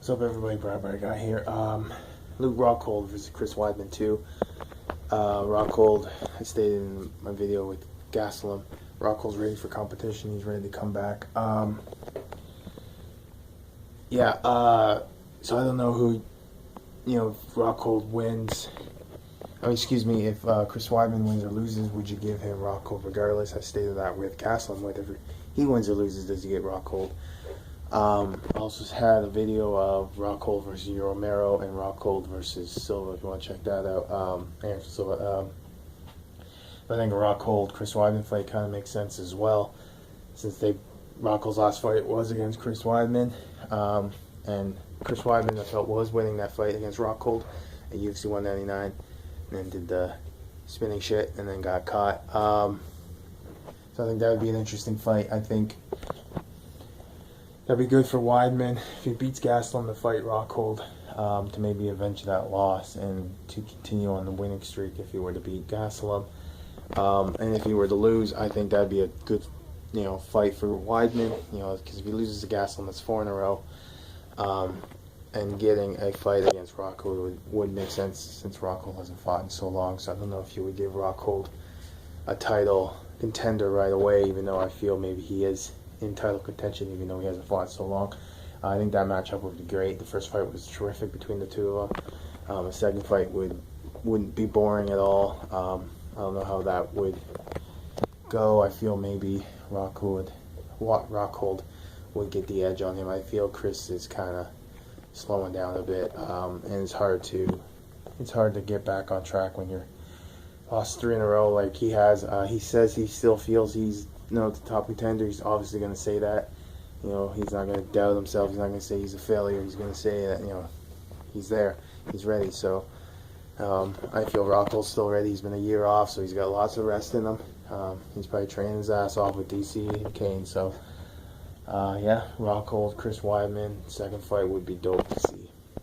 What's up, everybody? Brad Guy here. Luke Rockhold versus Chris Weidman 2. Rockhold, I stated in my video with Gastelum, Rockhold's ready for competition. He's ready to come back. So I don't know who, if Rockhold wins. If Chris Weidman wins or loses, would you give him Rockhold regardless? I stated that with Gastelum. Whether he wins or loses, does he get Rockhold? I also had a video of Rockhold versus Romero and Rockhold versus Silva. If you want to check that out, Anderson Silva. I think a Rockhold Chris Weidman fight kind of makes sense as well, since Rockhold's last fight was against Chris Weidman, and Chris Weidman I felt was winning that fight against Rockhold at UFC 199, and then did the spinning shit and then got caught. So I think that would be an interesting fight. I think that'd be good for Weidman if he beats Gastelum to fight Rockhold, to maybe avenge that loss and to continue on the winning streak if he were to beat Gastelum. And if he were to lose, I think that'd be a good, fight for Weidman. Because if he loses to Gastelum, that's 4 in a row. And getting a fight against Rockhold would make sense, since Rockhold hasn't fought in so long. So I don't know if you would give Rockhold a title contender right away, even though I feel maybe he is in title contention, even though he hasn't fought so long. I think that matchup would be great. The first fight was terrific between the two of them. The second fight wouldn't be boring at all. I don't know how that would go. I feel maybe Rockhold would get the edge on him. I feel Chris is kind of slowing down a bit, and it's hard to get back on track when you're lost 3 in a row like he has. He says he still feels he's the top contender. He's obviously going to say that. He's not going to doubt himself. He's not going to say he's a failure. He's going to say that he's there. He's ready. So I feel Rockhold's still ready. He's been a year off, so he's got lots of rest in him. He's probably training his ass off with DC and Kane. So Rockhold, Chris Weidman, second fight would be dope to see.